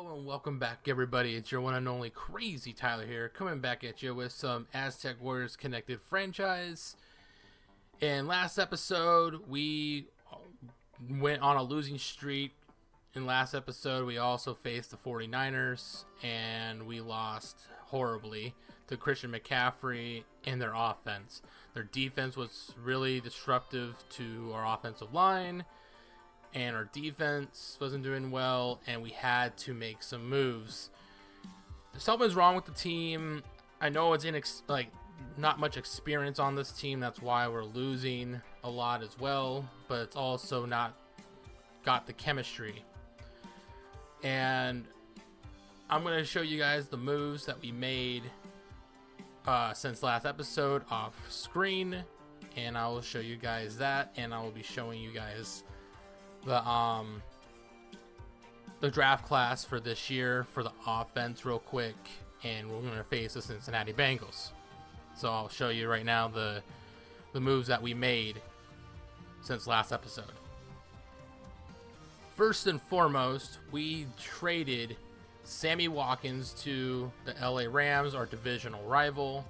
Hello and welcome back, everybody. It's your one and only Crazy Tyler here, coming back at you with some Aztec Warriors Connected franchise. In last episode, we went on a losing streak. In last episode, we also faced the 49ers, and we lost horribly to Christian McCaffrey and their offense. Their defense was really disruptive to our offensive line, and our defense wasn't doing well, and we had to make some moves. Something's wrong with the team. I know it's not much experience on this team. That's why we're losing a lot as well, but it's also not got the chemistry. And I'm going to show you guys the moves that we made since last episode off screen, and I will show you guys that, and I will be showing you guys the draft class for this year for the offense real quick, and we're going to face the Cincinnati Bengals. So I'll show you right now the moves that we made since last episode. First and foremost, we traded Sammy Watkins to the LA Rams, our divisional rival.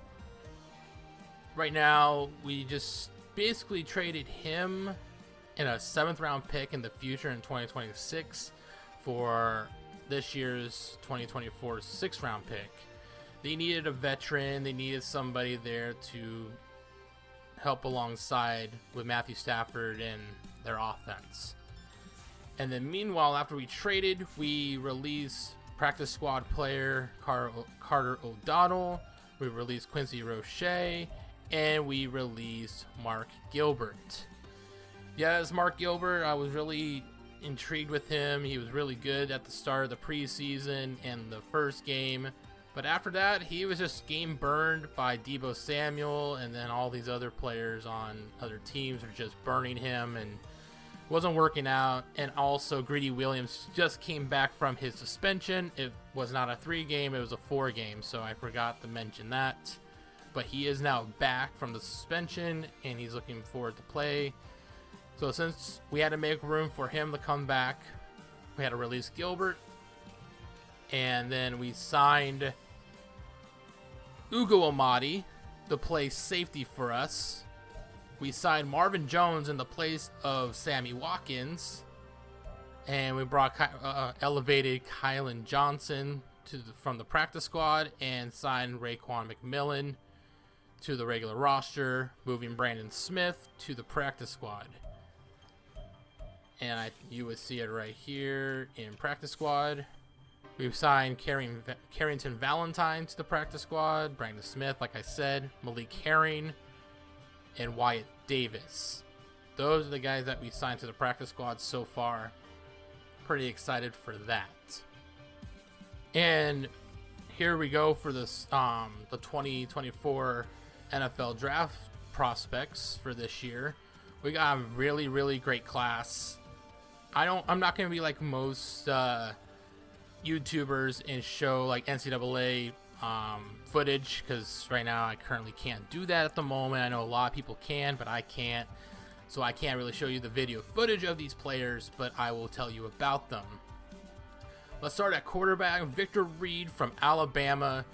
Right now, we just basically traded him in a 7th round pick in the future in 2026 for this year's 2024 6th round pick. They needed a veteran. They needed somebody there to help alongside with Matthew Stafford and their offense. And then meanwhile, after we traded, we released practice squad player Carter O'Donnell. We released Quincy Roche, and we released Mark Gilbert. Yes, Mark Gilbert, I was really intrigued with him. He was really good at the start of the preseason and the first game. But after that, he was just game burned by Deebo Samuel, and then all these other players on other teams were just burning him and wasn't working out. And also, Greedy Williams just came back from his suspension. It was not a 3-game, it was a 4-game, so I forgot to mention that. But he is now back from the suspension, and he's looking forward to play. So since we had to make room for him to come back, we had to release Gilbert. And then we signed Ugo Amadi to play safety for us. We signed Marvin Jones in the place of Sammy Watkins. And we brought elevated Kylan Johnson from the practice squad and signed Raekwon McMillan to the regular roster, moving Brandon Smith to the practice squad. And you would see it right here in practice squad. We've signed Carrington Valentine to the practice squad, Brandon Smith, like I said, Malik Herring, and Wyatt Davis. Those are the guys that we signed to the practice squad so far. Pretty excited for that. And here we go for this the 2024 NFL draft prospects for this year. We got a really, really great class. I'm not going to be like most YouTubers and show like NCAA footage, because right now I currently can't do that at the moment. I know a lot of people can, but I can't. So I can't really show you the video footage of these players, but I will tell you about them. Let's start at quarterback. Victor Reed from Alabama.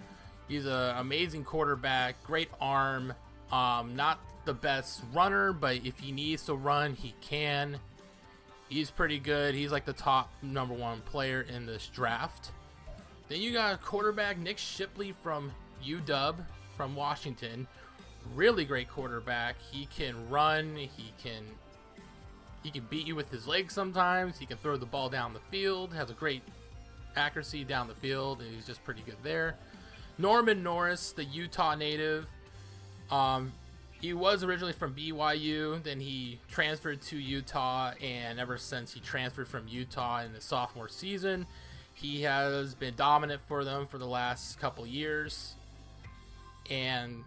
He's an amazing quarterback, great arm. Not the best runner, but if he needs to run, he can. He's pretty good. He's like the top #1 player in this draft. Then you got quarterback Nick Shipley from UW from Washington. Really great quarterback. He can run. He can beat you with his legs sometimes. He can throw the ball down the field. Has a great accuracy down the field, and he's just pretty good there. Norman Norris, the Utah native. He was originally from BYU, then he transferred to Utah, and ever since he transferred from Utah in the sophomore season, he has been dominant for them for the last couple years. And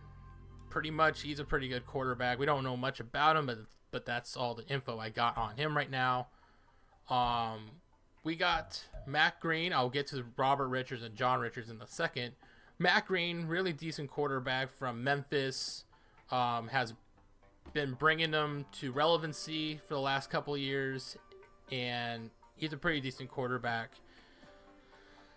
pretty much he's a pretty good quarterback. We don't know much about him, but that's all the info I got on him right now. We got Matt Green. I'll get to Robert Richards and John Richards in a second. Matt Green, really decent quarterback from Memphis. Has been bringing them to relevancy for the last couple of years, and he's a pretty decent quarterback.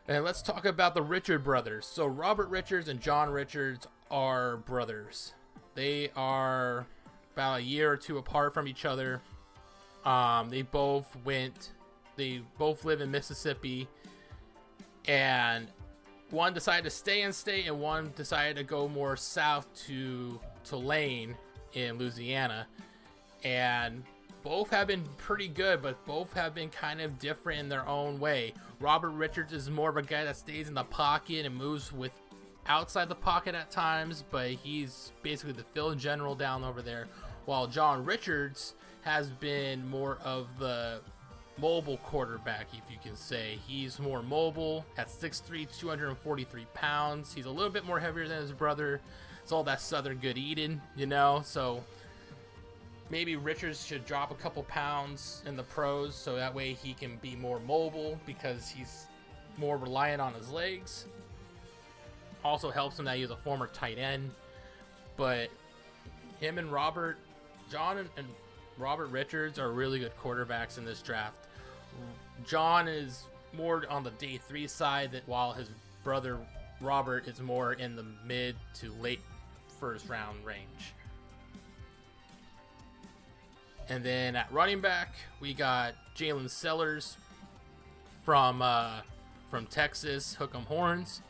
And let's talk about the Richard brothers. So Robert Richards and John Richards are brothers. They are about a year or two apart from each other. They both live in Mississippi, and one decided to stay in state, and one decided to go more south to Tulane in Louisiana. And both have been pretty good, but both have been kind of different in their own way. Robert Richards is more of a guy that stays in the pocket and moves with outside the pocket at times, but he's basically the field general down over there. While John Richards has been more of the mobile quarterback, if you can say. He's more mobile at 6'3", 243 pounds. He's a little bit more heavier than his brother. It's all that Southern good eating, you know, so maybe Richards should drop a couple pounds in the pros so that way he can be more mobile because he's more reliant on his legs. Also helps him that he's a former tight end. But him and John and Robert Richards are really good quarterbacks in this draft. John is more on the day 3 side, while his brother Robert is more in the mid to late first round range. And then at running back, we got Jalen Sellers from Texas, Hook'em Horns.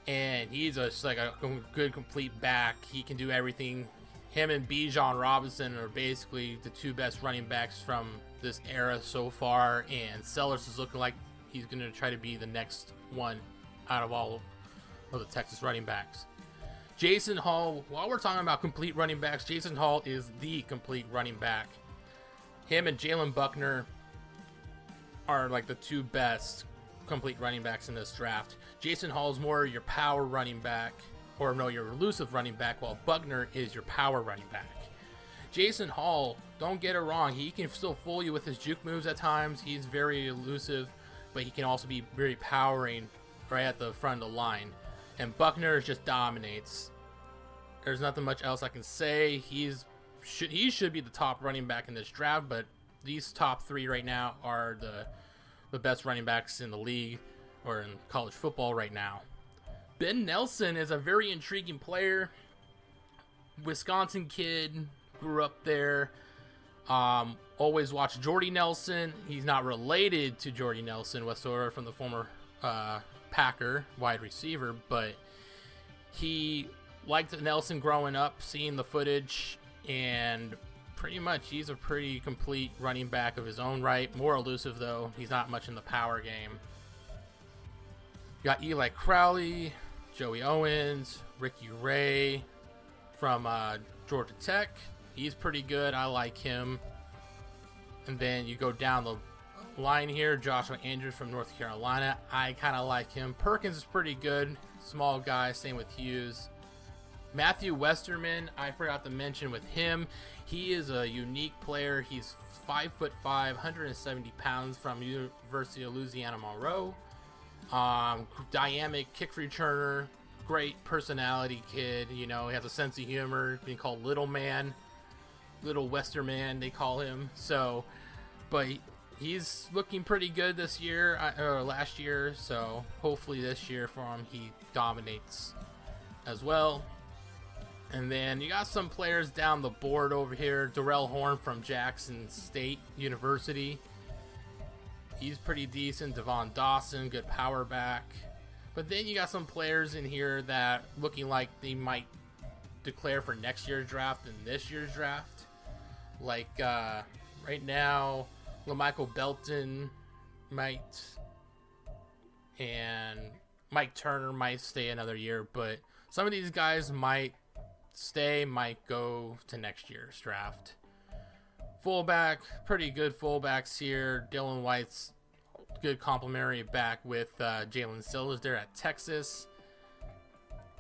And he's just like a good complete back. He can do everything. Him and Bijan Robinson are basically the two best running backs from this era so far. And Sellers is looking like he's going to try to be the next one out of all of the Texas running backs. Jason Hall, while we're talking about complete running backs, Jason Hall is the complete running back. Him and Jalen Buckner are like the two best complete running backs in this draft. Jason Hall is more your power running back, or no, your elusive running back, while Buckner is your power running back. Jason Hall, don't get it wrong, he can still fool you with his juke moves at times. He's very elusive, but he can also be very powering right at the front of the line. And Buckner just dominates. There's nothing much else I can say. He should be the top running back in this draft, but these top 3 right now are the best running backs in the league or in college football right now. Ben Nelson is a very intriguing player. Wisconsin kid, grew up there. Always watched Jordy Nelson. He's not related to Jordy Nelson whatsoever, from the former Packer wide receiver, but he liked Nelson growing up, seeing the footage, and pretty much he's a pretty complete running back of his own right. More elusive though. He's not much in the power game. You got Eli Crowley, Joey Owens, Ricky Ray from Georgia Tech. He's pretty good. I like him. And then you go down the line here, Joshua Andrews from North Carolina. I kind of like him. Perkins is pretty good. Small guy. Same with Hughes. Matthew Westerman, I forgot to mention with him. He is a unique player. He's 5'5", 170 pounds from University of Louisiana Monroe. Dynamic kick returner. Great personality kid. You know, he has a sense of humor. Being called Little Man. Little Westerman, they call him. So, but he's looking pretty good this year, or last year, so hopefully this year for him he dominates as well. And then you got some players down the board over here. Darrell Horn from Jackson State University. He's pretty decent. Devon Dawson, good power back. But then you got some players in here that looking like they might declare for next year's draft and this year's draft. Like right now, LaMichael Belton might, and Mike Turner might stay another year, but some of these guys might stay, might go to next year's draft. Fullback, pretty good fullbacks here. Dylan White's good complimentary back with Jalen Sellers there at Texas.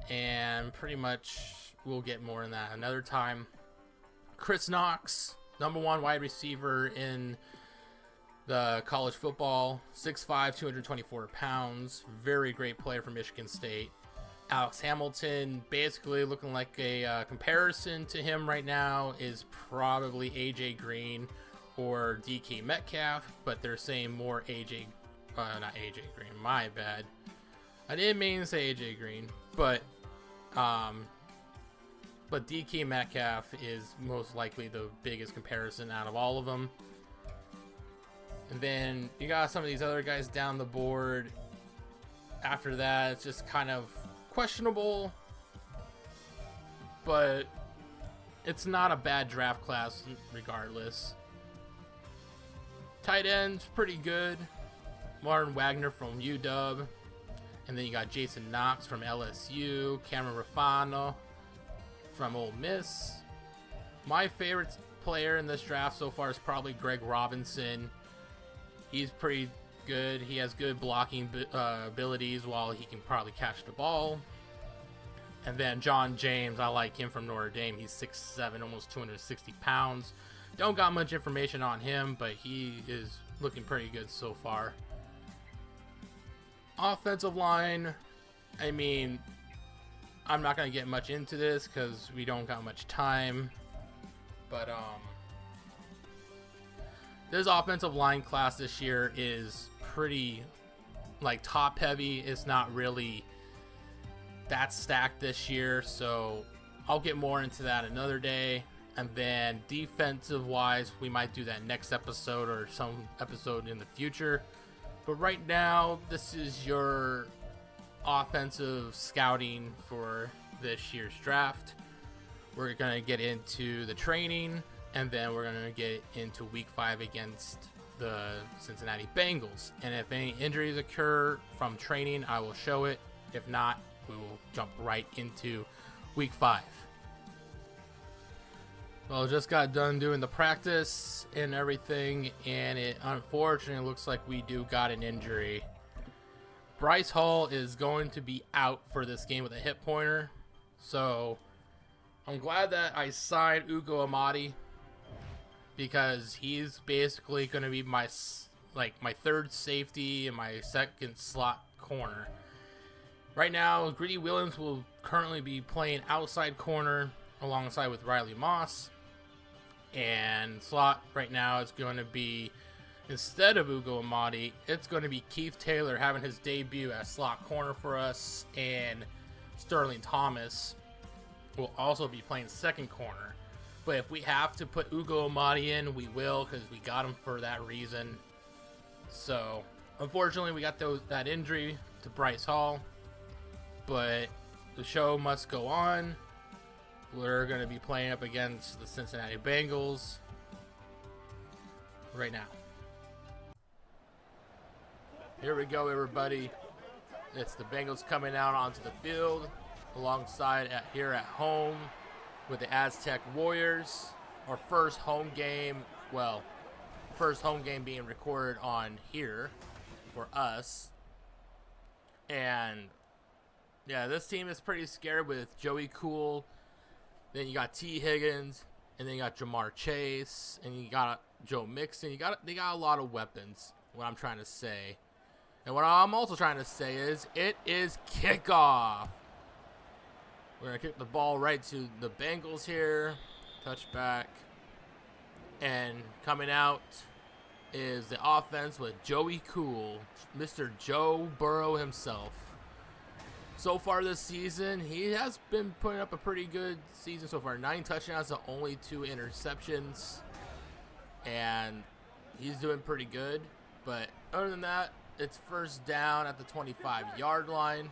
And pretty much we'll get more in that another time. Chris Knox, number 1 wide receiver in the college football, 6'5", 224 pounds. Very great player from Michigan State. Alex Hamilton, basically looking like a comparison to him right now is probably AJ Green or DK Metcalf, but they're saying more AJ Not AJ Green, my bad. I didn't mean to say AJ Green, but DK Metcalf is most likely the biggest comparison out of all of them. And then you got some of these other guys down the board. After that, it's just kind of questionable, but it's not a bad draft class regardless. Tight end's pretty good. Martin Wagner from UW. And then you got Jason Knox from LSU. Cameron Rafano from Ole Miss. My favorite player in this draft so far is probably Greg Robinson. He's pretty good. He has good blocking abilities while he can probably catch the ball. And then John James, I like him from Notre Dame. He's 6'7", almost 260 pounds. Don't got much information on him, but he is looking pretty good so far. Offensive line, I mean, I'm not going to get much into this because we don't got much time. But this offensive line class this year is pretty, like, top heavy. It's not really that stacked this year, so I'll get more into that another day. And then defensive wise, we might do that next episode or some episode in the future. But right now, this is your offensive scouting for this year's draft. We're going to get into the training, and then we're going to get into week 5 against the Cincinnati Bengals. And if any injuries occur from training, I will show it. If not, we will jump right into week 5. Well, just got done doing the practice and everything, and it unfortunately looks like we do got an injury. Bryce Hall is going to be out for this game with a hip pointer, so I'm glad that I signed Ugo Amadi because he's basically going to be my third safety and my second slot corner. Right now, Greedy Williams will currently be playing outside corner alongside with Riley Moss. And slot right now is going to be, instead of Ugo Amadi, it's going to be Keith Taylor having his debut as slot corner for us, and Sterling Thomas will also be playing second corner. But if we have to put Ugo Amadi in, we will, because we got him for that reason. So unfortunately, we got that injury to Bryce Hall, but the show must go on. We're going to be playing up against the Cincinnati Bengals right now. Here we go, everybody. It's the Bengals coming out onto the field alongside here at home with the Aztec Warriors. Our first home game, being recorded on here for us. And yeah, this team is pretty scared with Joey Cool. Then you got T. Higgins, and then you got Jamar Chase, and you got Joe Mixon. They got a lot of weapons, what I'm trying to say. And what I'm also trying to say is, it is kickoff. We're going to kick the ball right to the Bengals here. Touchback. And coming out is the offense with Joey Cool, Mr. Joe Burrow himself. So far this season, he has been putting up a pretty good season so far. 9 touchdowns to only 2 interceptions. And he's doing pretty good. But other than that, it's first down at the 25-yard line.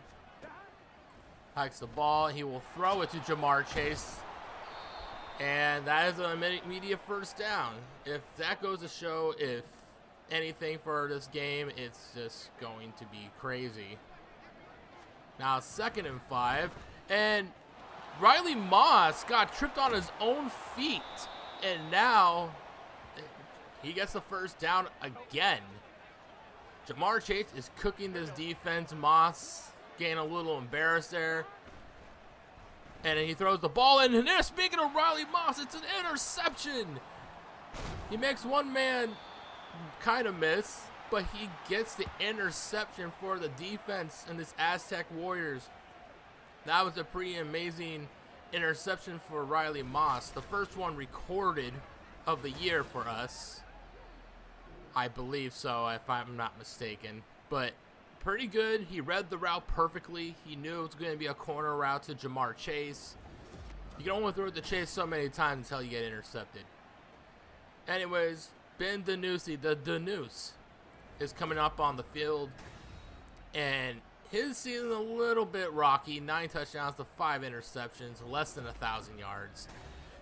Hikes the ball. He will throw it to Jamar Chase. And that is an immediate first down. If that goes to show, if anything for this game, it's just going to be crazy. Now 2nd and 5, and Riley Moss got tripped on his own feet, and now he gets the first down again. Jamar Chase is cooking this defense. Moss getting a little embarrassed there, and then he throws the ball in, and there, speaking of Riley Moss, it's an interception. He makes one man kind of miss, but he gets the interception for the defense and this Aztec Warriors. That was a pretty amazing interception for Riley Moss. The first one recorded of the year for us. I believe so, if I'm not mistaken. But pretty good. He read the route perfectly. He knew it was going to be a corner route to Jamar Chase. You can only throw it to Chase so many times until you get intercepted. Anyways, Ben DiNucci, the Danuce, is coming up on the field. And his season a little bit rocky. 9 touchdowns to 5 interceptions, less than 1,000 yards.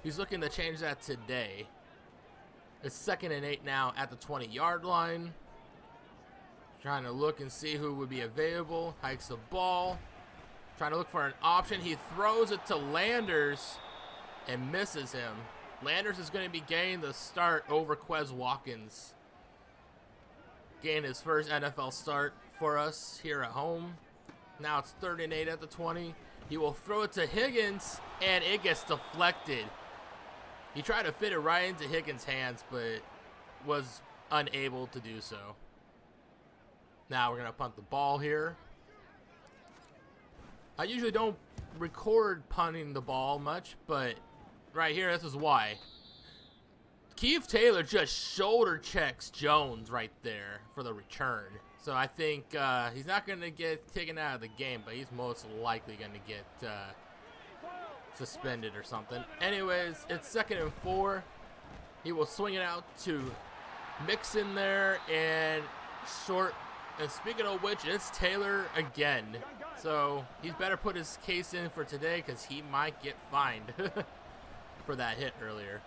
He's looking to change that today. It's 2nd and 8 now at the 20-yard line. Trying to look and see who would be available. Hikes the ball. Trying to look for an option. He throws it to Landers and misses him. Landers is going to be getting the start over Quez Watkins. Getting his first NFL start for us here at home. Now it's 3rd and 8 at the 20. He will throw it to Higgins, and it gets deflected. He tried to fit it right into Higgins' hands, but was unable to do so. Now we're going to punt the ball here. I usually don't record punting the ball much, but right here, this is why. Keith Taylor just shoulder checks Jones right there for the return. So I think he's not going to get taken out of the game, but he's most likely going to get suspended or something. Anyways, it's 2nd and 4. He will swing it out to Mixon there and short. And speaking of which, it's Taylor again. So he's better put his case in for today because he might get fined for that hit earlier.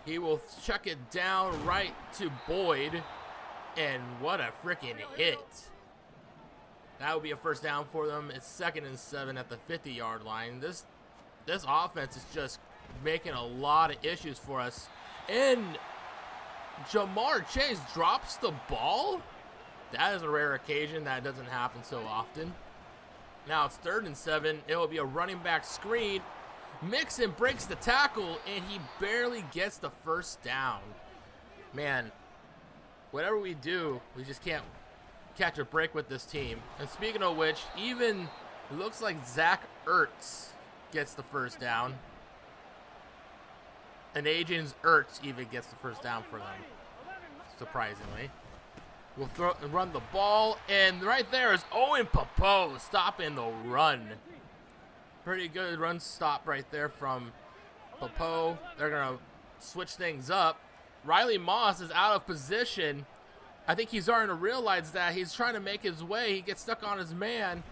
He will chuck it down right to Boyd. And what a freaking hit. That would be a first down for them. It's 2nd and 7 at the 50-yard line. This offense is just making a lot of issues for us. And Jamar Chase drops the ball? That is a rare occasion. That doesn't happen so often. Now it's 3rd and 7. It will be a running back screen. Mixon breaks the tackle, and he barely gets the first down. Man, whatever we do, we just can't catch a break with this team. And speaking of which, even looks like Zach Ertz gets the first down. And Agents Ertz even gets the first down for them, surprisingly. We'll throw and run the ball, and right there is Owen Popo stopping the run. Pretty good run stop right there from Popo. They're going to switch things up. Riley Moss is out of position. I think he's starting to realize that. He's trying to make his way. He gets stuck on his man,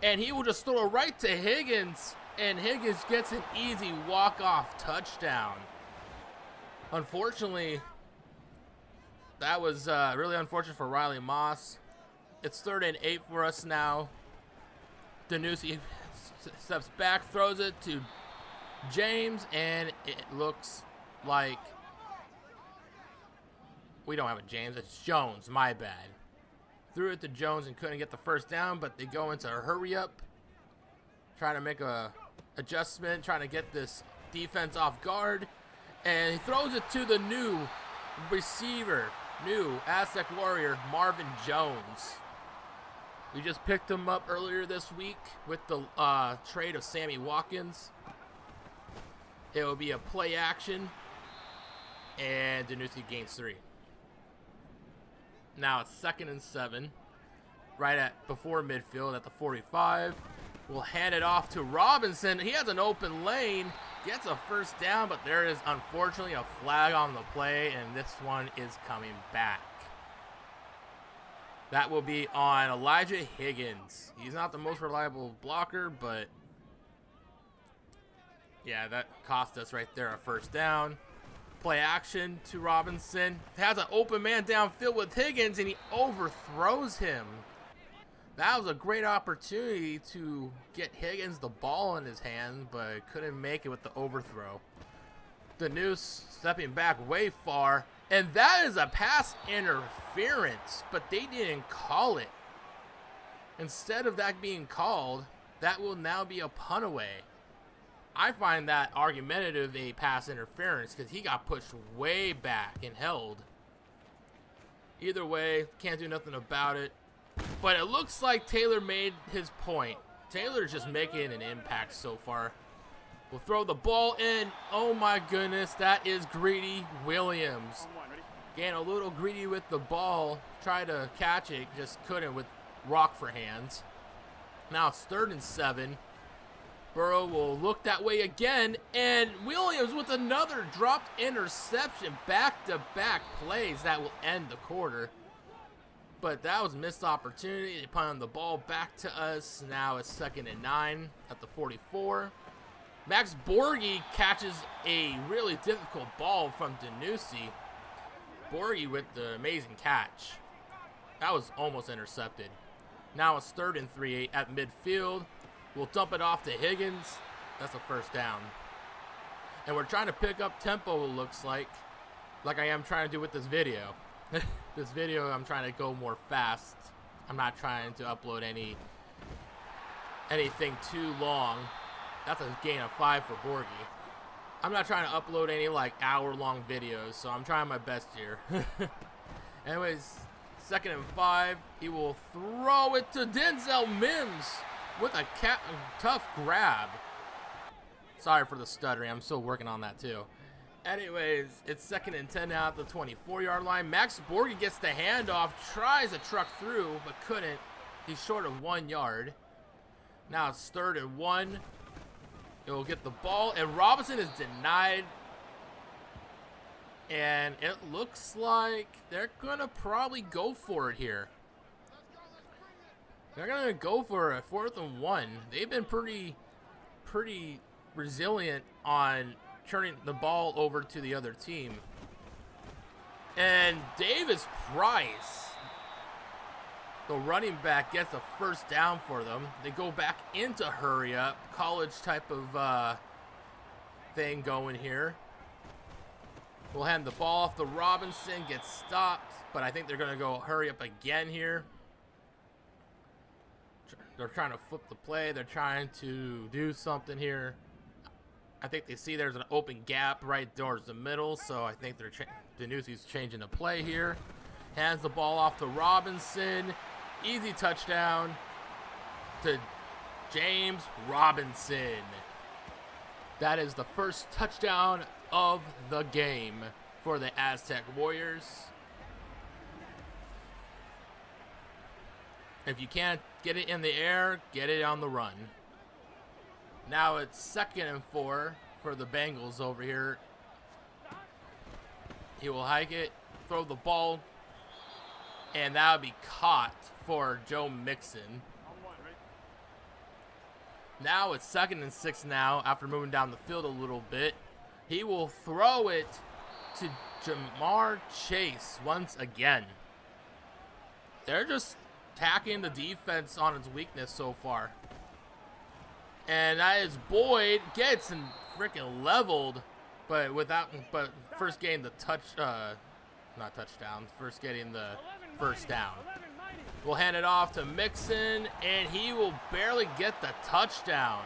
and he will just throw it right to Higgins, and Higgins gets an easy walk-off touchdown. Unfortunately, that was really unfortunate for Riley Moss. It's 3rd and 8 for us now. DiNucci steps back, throws it to James, and it looks like we don't have a James. It's Jones. My bad. Threw it to Jones and couldn't get the first down, but they go into a hurry up, trying to make a adjustment, trying to get this defense off guard, and he throws it to the new receiver, new Aztec Warrior, Marvin Jones. We just picked him up earlier this week with the trade of Sammy Watkins. It will be a play action, and DiNucci gains 3. Now it's 2nd and 7, right at before midfield at the 45. We'll hand it off to Robinson. He has an open lane, gets a first down, but there is unfortunately a flag on the play, and this one is coming back. That will be on Elijah Higgins. He's not the most reliable blocker, but yeah, that cost us right there a first down. Play action to Robinson. Has an open man downfield with Higgins, and he overthrows him. That was a great opportunity to get Higgins the ball in his hand, but couldn't make it with the overthrow. The Noose stepping back way far, and that is a pass interference, but they didn't call it. Instead of that being called, that will now be a punt away. I find that argumentative a pass interference because he got pushed way back and held. Either way, can't do nothing about it. But it looks like Taylor made his point. Taylor's just making an impact so far. We'll throw the ball in. Oh my goodness, that is Greedy Williams. Getting a little greedy with the ball. Tried to catch it, just couldn't with rock for hands. Now it's 3rd and 7. Burrow will look that way again, and Williams with another dropped interception. Back-to-back plays that will end the quarter. But that was a missed opportunity. They punted the ball back to us. Now it's 2nd and 9 at the 44. Max Borghi catches a really difficult ball from Danusi. Borghi with the amazing catch. That was almost intercepted. Now it's 3rd and 3 at midfield. We'll dump it off to Higgins. That's a 1st down. And we're trying to pick up tempo, it looks like I am trying to do with this video. This video, I'm trying to go more fast. I'm not trying to upload anything too long. That's a gain of 5 for Borghi. I'm not trying to upload any like hour-long videos, so I'm trying my best here. Anyways, 2nd and 5. He will throw it to Denzel Mims with a tough grab. Sorry for the stuttering. I'm still working on that too. Anyways, it's 2nd and 10 now at the 24-yard line. Max Borghi gets the handoff, tries to truck through, but couldn't. He's short of 1 yard. Now it's 3rd and 1. He'll get the ball, and Robinson is denied. And it looks like they're going to probably go for it here. They're going to go for a 4th and 1. They've been pretty resilient on turning the ball over to the other team. And Davis Price, the running back, gets a 1st down for them. They go back into hurry up, college type of thing going here. We'll hand the ball off to Robinson, gets stopped, but I think they're going to go hurry up again here. They're trying to flip the play. They're trying to do something here. I think they see there's an open gap right towards the middle, so I think Danusi's changing the play here. Hands the ball off to Robinson. Easy touchdown to James Robinson. That is the 1st touchdown of the game for the Aztec Warriors. If you can't get it in the air, get it on the run. Now it's 2nd and 4 for the Bengals over here. He will hike it, throw the ball, and that will be caught for Joe Mixon. Now it's 2nd and 6 now after moving down the field a little bit. He will throw it to Jamar Chase once again. They're just attacking the defense on its weakness so far. And that is Boyd gets freaking leveled, but first getting the not touchdown, first getting the 1st down. We'll hand it off to Mixon, and he will barely get the touchdown.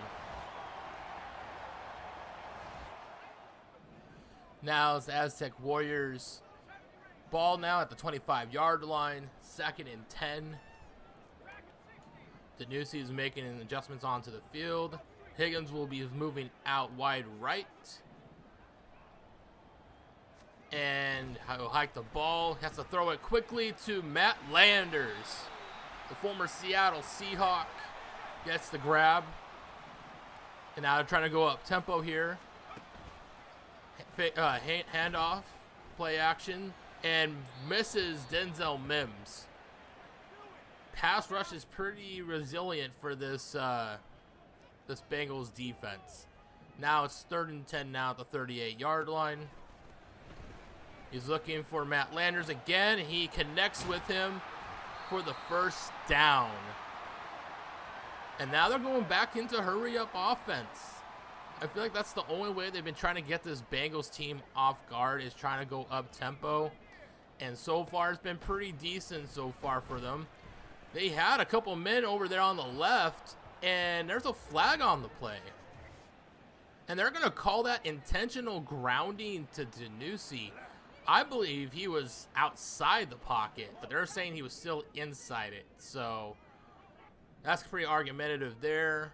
Now it's the Aztec Warriors. Ball now at the 25-yard line, 2nd and 10. Danusi is making adjustments onto the field. Higgins will be moving out wide right. And he'll hike the ball. Has to throw it quickly to Matt Landers. The former Seattle Seahawk gets the grab. And now they're trying to go up tempo here. Handoff, play action, and misses Denzel Mims. Pass rush is pretty resilient for this this Bengals defense. Now it's 3rd and 10 now at the 38-yard line. He's looking for Matt Landers again. He connects with him for the 1st down. And now they're going back into hurry-up offense. I feel like that's the only way they've been trying to get this Bengals team off guard, is trying to go up-tempo. And so far, it's been pretty decent so far for them. They had a couple men over there on the left, and there's a flag on the play. And they're going to call that intentional grounding to Danusi. I believe he was outside the pocket, but they're saying he was still inside it. So that's pretty argumentative there.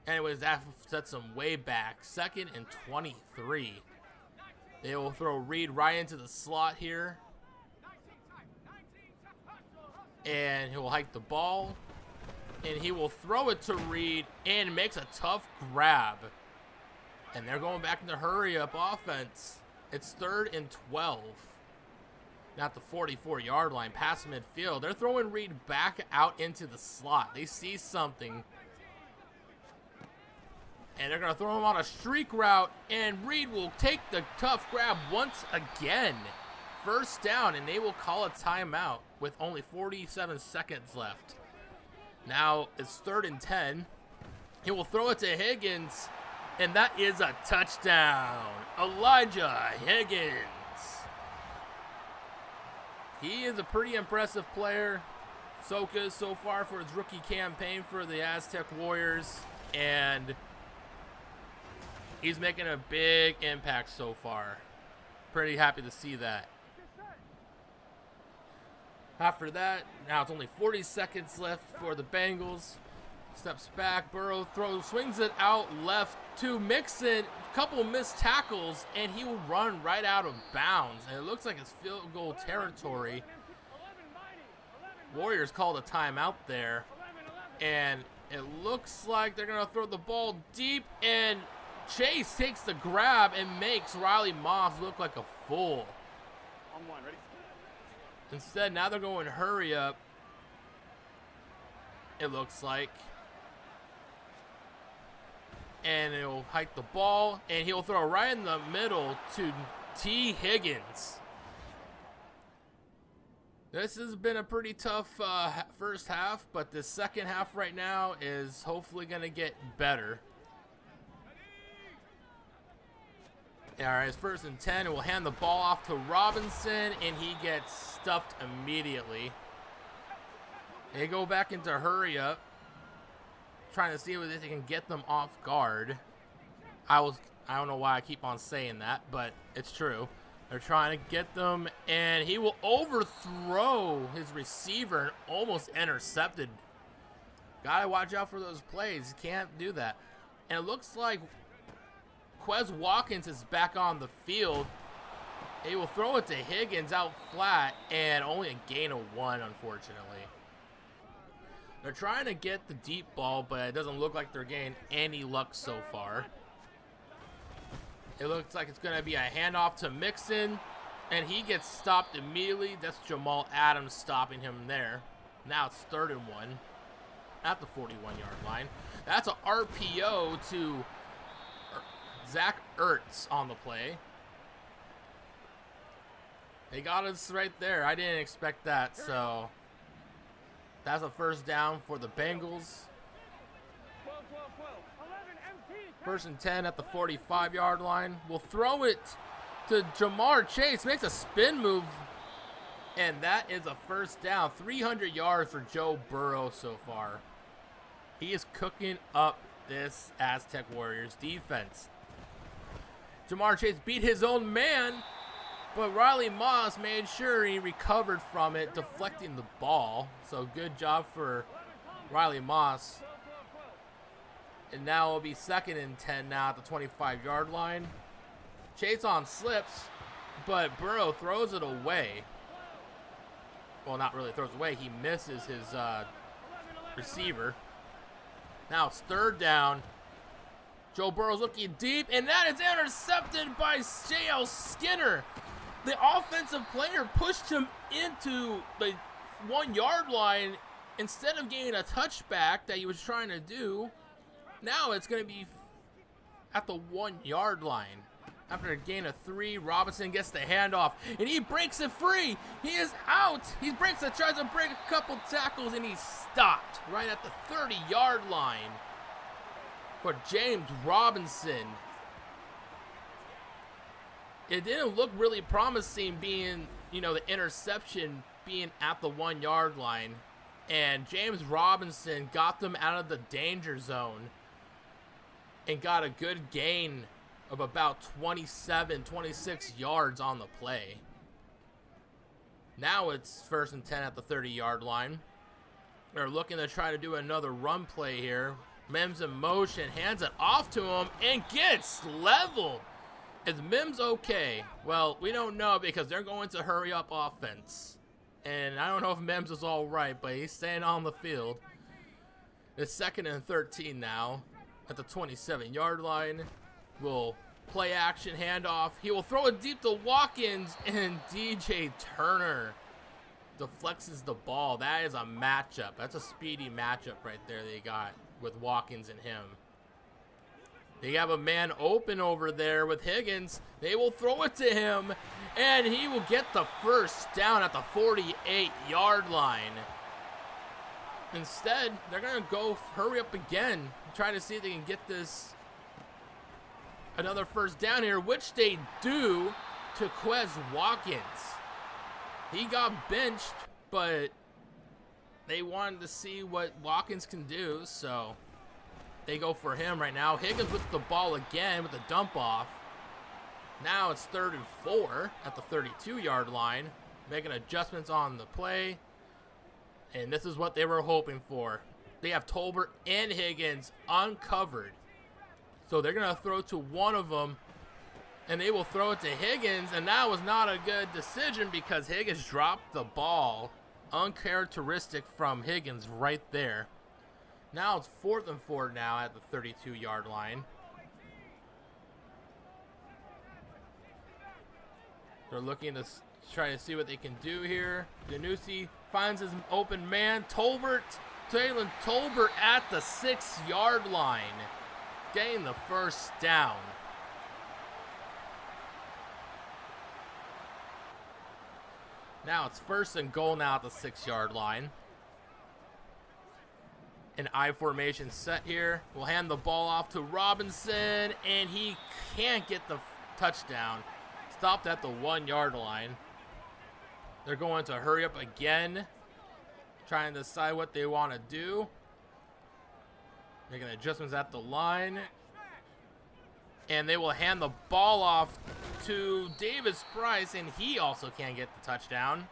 Anyways, that sets them way back. 2nd and 23. They will throw Reed right into the slot here. And he will hike the ball. And he will throw it to Reed and makes a tough grab. And they're going back into hurry-up offense. It's 3rd and 12. Not the 44-yard line, past midfield. They're throwing Reed back out into the slot. They see something. And they're going to throw him on a streak route. And Reed will take the tough grab once again. 1st down, and they will call a timeout with only 47 seconds left. Now it's 3rd and 10. He will throw it to Higgins, and that is a touchdown. Elijah Higgins. He is a pretty impressive player. So good so far for his rookie campaign for the Aztec Warriors, and he's making a big impact so far. Pretty happy to see that. After that, now it's only 40 seconds left for the Bengals. Steps back, Burrow swings it out left to Mixon. Couple missed tackles, and he will run right out of bounds. And it looks like it's field goal territory. Warriors called a timeout there. And it looks like they're going to throw the ball deep, and Chase takes the grab and makes Riley Moss look like a fool. Instead, now they're going hurry up, it looks like. And he'll hike the ball, and he'll throw right in the middle to T. Higgins. This has been a pretty tough first half, but the second half right now is hopefully going to get better. All right, it's 1st and 10, and we'll hand the ball off to Robinson, and he gets stuffed immediately. They go back into hurry up, trying to see if they can get them off guard. I don't know why I keep on saying that, but it's true. They're trying to get them, and he will overthrow his receiver and almost intercepted. Gotta watch out for those plays. You can't do that. And it looks like Quez Watkins is back on the field. He will throw it to Higgins out flat, and only a gain of 1, unfortunately. They're trying to get the deep ball, but it doesn't look like they're getting any luck so far. It looks like it's going to be a handoff to Mixon, and he gets stopped immediately. That's Jamal Adams stopping him there. Now it's 3rd and 1 at the 41-yard line. That's an RPO to Zach Ertz on the play. They got us right there. I didn't expect that, so that's a 1st down for the Bengals. 1st and 10 at the 45-yard line. We'll throw it to Jamar Chase. Makes a spin move, and that is a 1st down. 300 yards for Joe Burrow so far. He is cooking up this Aztec Warriors defense. Jamar Chase beat his own man, but Riley Moss made sure he recovered from it, deflecting the ball. So good job for Riley Moss. And now it'll be 2nd and 10 now at the 25-yard line. Chase on slips, but Burrow throws it away. Well, not really throws it away. He misses his receiver. Now it's 3rd down. Joe Burrow's looking deep, and that is intercepted by J.L. Skinner. The offensive player pushed him into the 1-yard line instead of getting a touchback that he was trying to do. Now it's going to be at the 1-yard line. After a gain of 3, Robinson gets the handoff, and he breaks it free. He is out. He tries to break a couple tackles, and he's stopped right at the 30-yard line for James Robinson. It didn't look really promising being, the interception being at the 1-yard line. And James Robinson got them out of the danger zone and got a good gain of about 26 yards on the play. Now it's 1st and 10 at the 30-yard line. They're looking to try to do another run play here. Mims in motion, hands it off to him, and gets leveled. Is Mims okay? Well, we don't know because they're going to hurry up offense. And I don't know if Mems is all right, but he's staying on the field. It's 2nd and 13 now at the 27-yard line. Will play action handoff. He will throw it deep to Watkins, and DJ Turner deflects the ball. That is a matchup. That's a speedy matchup right there they got with Watkins and him. They have a man open over there with Higgins. They will throw it to him, and he will get the first down at the 48-yard line. Instead, they're going to go hurry up again, try to see if they can get this another first down here, which they do to Quez Watkins. He got benched, but they wanted to see what Watkins can do, so they go for him right now. Higgins with the ball again with the dump off. Now it's 3rd and 4 at the 32-yard line, making adjustments on the play. And this is what they were hoping for. They have Tolbert and Higgins uncovered. So they're going to throw to one of them, and they will throw it to Higgins. And that was not a good decision because Higgins dropped the ball. Uncharacteristic from Higgins right there. Now it's 4th and 4 now at the 32-yard line. They're looking to try to see what they can do here. Danusi finds his open man. Taylor Tolbert at the 6-yard line, getting the first down. Now it's 1st and goal now at the 6-yard line. An I formation set here. We'll hand the ball off to Robinson, and he can't get the touchdown. Stopped at the 1-yard line. They're going to hurry up again, trying to decide what they want to do. Making adjustments at the line. And they will hand the ball off to Davis Price, and he also can't get the touchdown.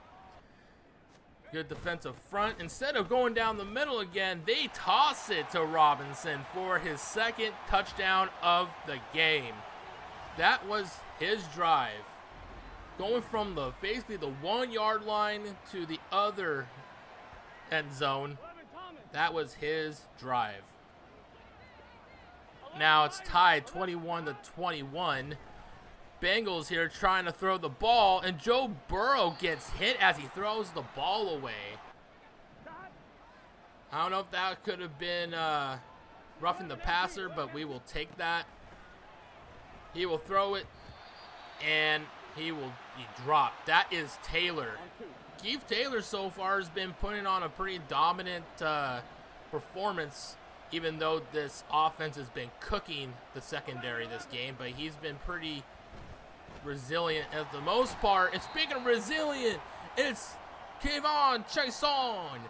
Good defensive front. Instead of going down the middle again, they toss it to Robinson for his 2nd touchdown of the game. That was his drive. Going from basically the 1-yard line to the other end zone. That was his drive. Now it's tied 21-21. Bengals here trying to throw the ball, and Joe Burrow gets hit as he throws the ball away. I don't know if that could have been roughing the passer, but we will take that. He will throw it, and he will be dropped. That is Taylor. Keith Taylor so far has been putting on a pretty dominant performance, even though this offense has been cooking the secondary this game, but he's been pretty resilient at the most part. And speaking of resilient, it's Kevon Chason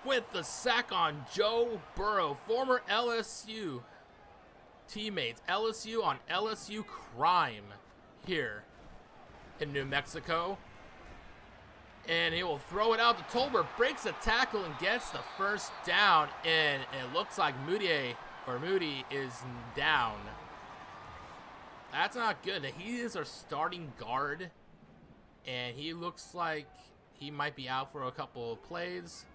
with the sack on Joe Burrow, former LSU teammates. LSU on LSU crime here in New Mexico. And he will throw it out to Tolbert, breaks a tackle and gets the first down. And it looks like Moody is down. That's not good. He is our starting guard, and he looks like he might be out for a couple of plays.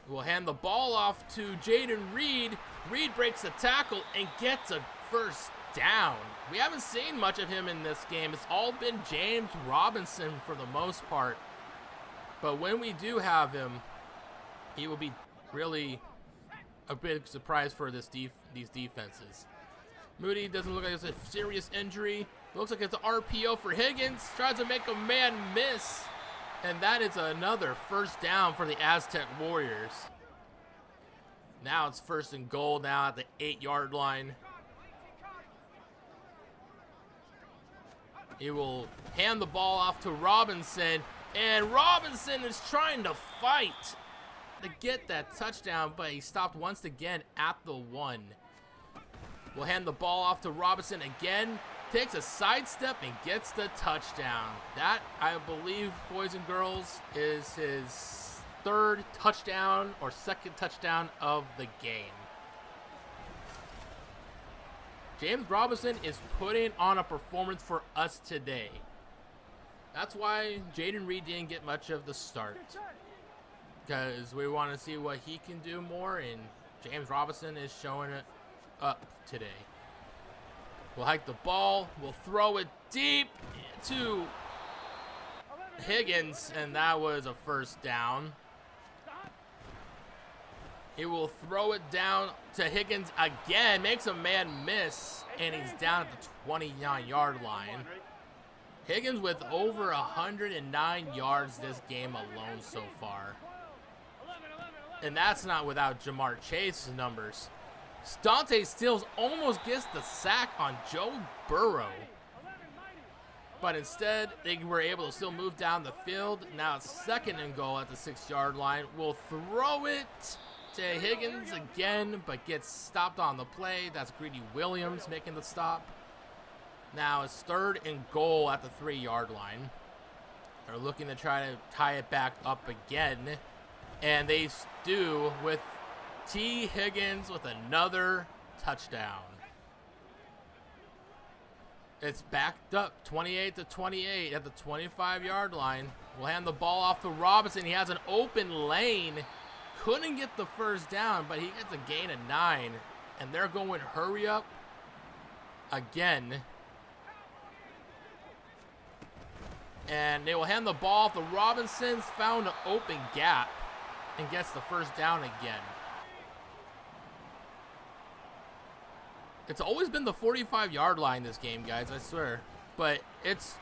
We'll hand the ball off to Jaden Reed. Reed breaks a tackle and gets a first down. We haven't seen much of him in this game. It's all been James Robinson for the most part. But when we do have him, he will be really a big surprise for these defenses. Moody doesn't look like it's a serious injury. Looks like it's an RPO for Higgins. Tries to make a man miss. And that is another first down for the Aztec Warriors. Now it's 1st and goal now at the 8-yard line. He will hand the ball off to Robinson. And Robinson is trying to fight to get that touchdown, but he stopped once again at the 1. We'll hand the ball off to Robinson again. Takes a sidestep and gets the touchdown. That, I believe, boys and girls, is his 3rd touchdown or 2nd touchdown of the game. James Robinson is putting on a performance for us today. That's why Jaden Reed didn't get much of the start, because we want to see what he can do more, and James Robinson is showing it up today. We'll hike the ball. We'll throw it deep to Higgins, and that was a first down. He will throw it down to Higgins again, makes a man miss, and he's down at the 29-yard line. Higgins with over 109 yards this game alone so far. And that's not without Jamar Chase's numbers. Dante Stills almost gets the sack on Joe Burrow. But instead, they were able to still move down the field. Now it's 2nd and goal at the 6-yard line. We'll throw it to Higgins again, but gets stopped on the play. That's Greedy Williams making the stop. Now it's 3rd and goal at the 3-yard line. They're looking to try to tie it back up again. And they do with T. Higgins with another touchdown. It's backed up 28-28 at the 25-yard line. We'll hand the ball off to Robinson. He has an open lane. Couldn't get the first down, but he gets a gain of 9. And they're going hurry up again. And they will hand the ball to Robinson's found an open gap and gets the first down again. It's always been the 45-yard line this game, guys, I swear. But it's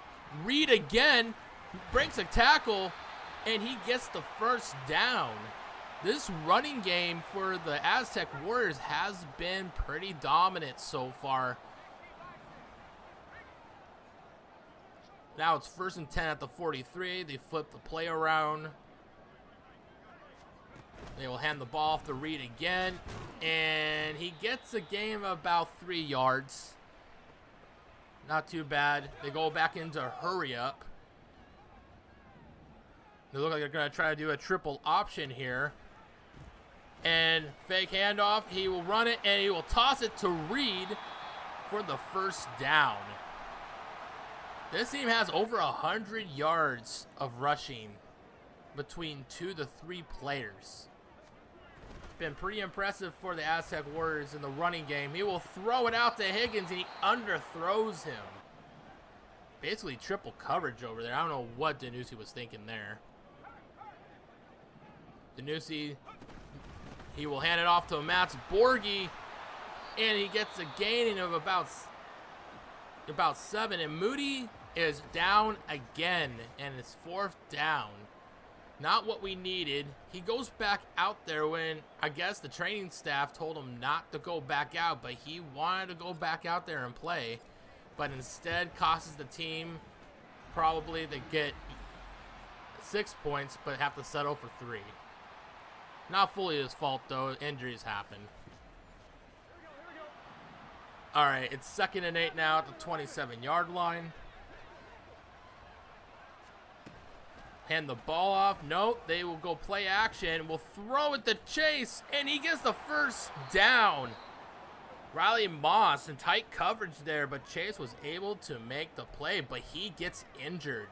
Reed again, breaks a tackle, and he gets the first down. This running game for the Aztec Warriors has been pretty dominant so far. Now it's 1st and 10 at the 43. They flip the play around. They will hand the ball off to Reed again. And he gets a gain of about 3 yards. Not too bad. They go back into hurry up. They look like they're going to try to do a triple option here. And fake handoff. He will run it and he will toss it to Reed for the first down. This team has over 100 yards of rushing between 2 to 3 players. It's been pretty impressive for the Aztec Warriors in the running game. He will throw it out to Higgins and he underthrows him. Basically triple coverage over there. I don't know what Danusi was thinking there. Danusi, he will hand it off to Mats Borghi, and he gets a gain of about 7, and Moody is down again, and it's 4th down. Not what we needed. He goes back out there when I guess the training staff told him not to go back out, but he wanted to go back out there and play, but instead costs the team probably to get 6 points, but have to settle for 3. Not fully his fault though, injuries happen. Alright, it's 2nd and 8 now at the 27-yard line. Hand the ball off. Nope, they will go play action. We'll throw it to Chase, and he gets the first down. Riley Moss in tight coverage there, but Chase was able to make the play, but he gets injured.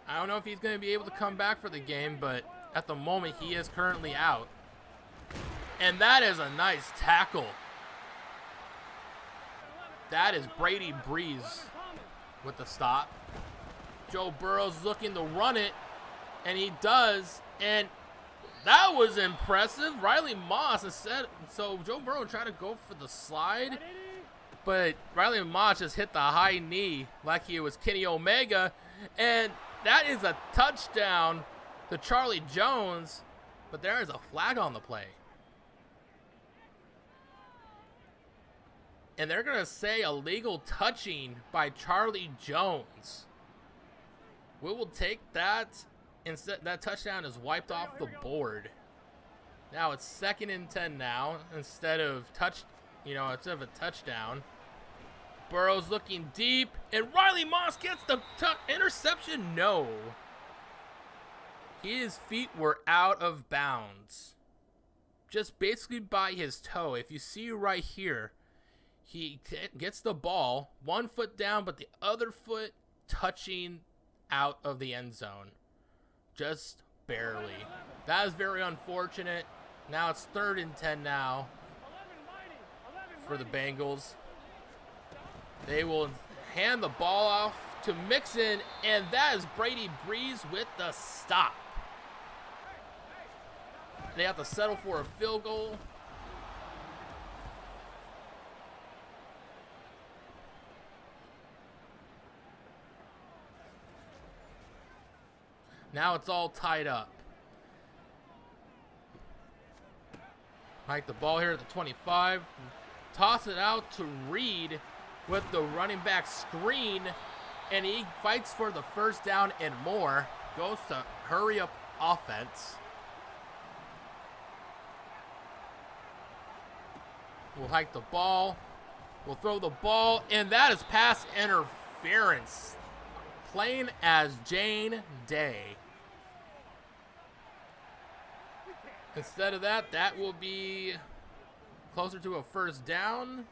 I don't know if he's going to be able to come back for the game, but at the moment he is currently out. And that is a nice tackle. That is Brady Breeze with the stop. Joe Burrow's looking to run it, and he does, and that was impressive. Riley Moss instead, so Joe Burrow tried to go for the slide, but Riley Moss just hit the high knee like he was Kenny Omega, and that is a touchdown to Charlie Jones, but there is a flag on the play. And they're going to say illegal touching by Charlie Jones. We will take that. Instead, that touchdown is wiped off the board. Now it's 2nd and 10 now instead of instead of a touchdown. Burrow's looking deep, and Riley Moss gets the interception. No. His feet were out of bounds. Just basically by his toe. If you see right here, He gets the ball, 1 foot down, but the other foot touching out of the end zone. Just barely. That is very unfortunate. Now it's 3rd and 10 now for the Bengals. They will hand the ball off to Mixon, and that is Brady Breeze with the stop. They have to settle for a field goal. Now it's all tied up. Hike the ball here at the 25. Toss it out to Reed with the running back screen. And he fights for the first down and more. Goes to hurry up offense. We'll hike the ball. We'll throw the ball. And that is pass interference. Plain as Jane Day. Instead of that, that will be closer to a first down.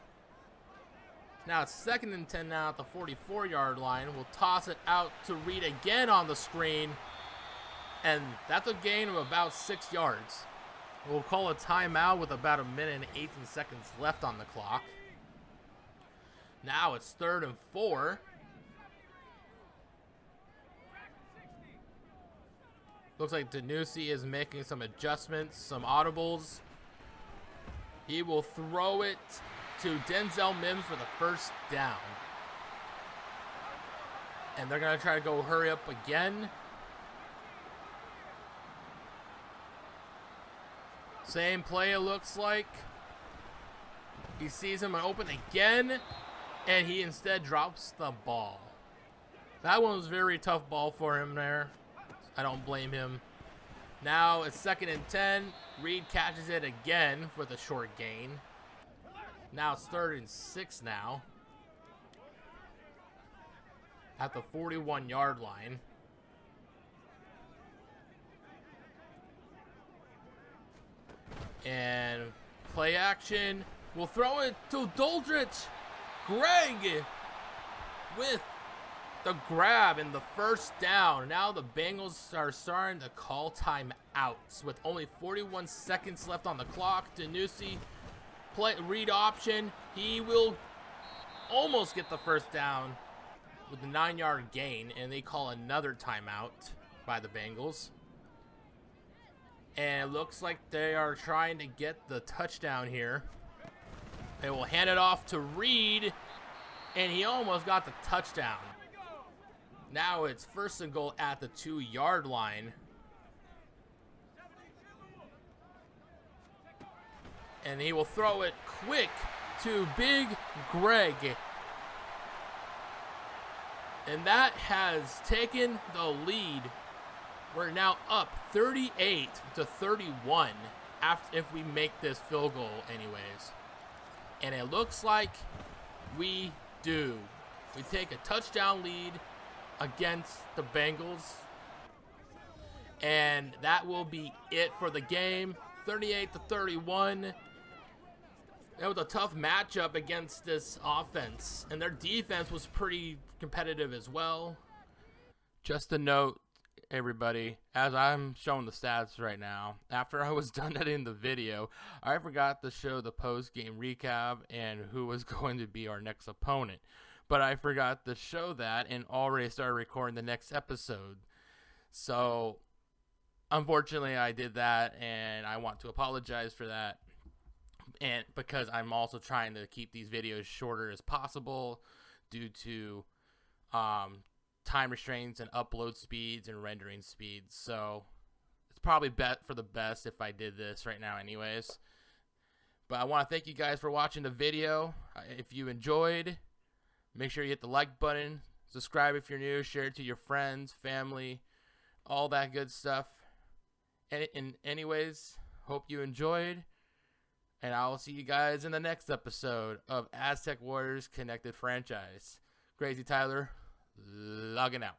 Now it's 2nd and 10 now at the 44-yard line. We'll toss it out to Reed again on the screen. And that's a gain of about 6 yards. We'll call a timeout with about 1 minute and 18 seconds left on the clock. Now it's 3rd and 4. Looks like Danusi is making some adjustments, some audibles. He will throw it to Denzel Mims for the first down. And they're going to try to go hurry up again. Same play it looks like. He sees him open again, and he instead drops the ball. That one was a very tough ball for him there. I don't blame him. Now it's 2nd and 10. Reed catches it again with a short gain. Now it's 3rd and 6 now. At the 41-yard line. And play action. We'll throw it to Doldrich. Greg with the grab and the first down. Now the Bengals are starting to call timeouts with only 41 seconds left on the clock. Danusi read option. He will almost get the first down with the 9-yard gain, and they call another timeout by the Bengals. And it looks like they are trying to get the touchdown here. They will hand it off to Reed, and he almost got the touchdown. Now it's 1st and goal at the 2-yard line. And he will throw it quick to Big Greg. And that has taken the lead. We're now up 38-31 if we make this field goal anyways. And it looks like we do. We take a touchdown lead against the Bengals. And that will be it for the game. 38-31. It was a tough matchup against this offense. And their defense was pretty competitive as well. Just a note, everybody, as I'm showing the stats right now, after I was done editing the video, I forgot to show the post-game recap and who was going to be our next opponent. But I forgot to show that and already started recording the next episode. So, unfortunately, I did that, and I want to apologize for that. And because I'm also trying to keep these videos shorter as possible due to time restraints and upload speeds and rendering speeds. So, it's probably for the best if I did this right now anyways. But I want to thank you guys for watching the video. If you enjoyed, make sure you hit the like button, subscribe if you're new, share it to your friends, family, all that good stuff. And anyways, hope you enjoyed, and I will see you guys in the next episode of Aztec Warriors Connected Franchise. Crazy Tyler, logging out.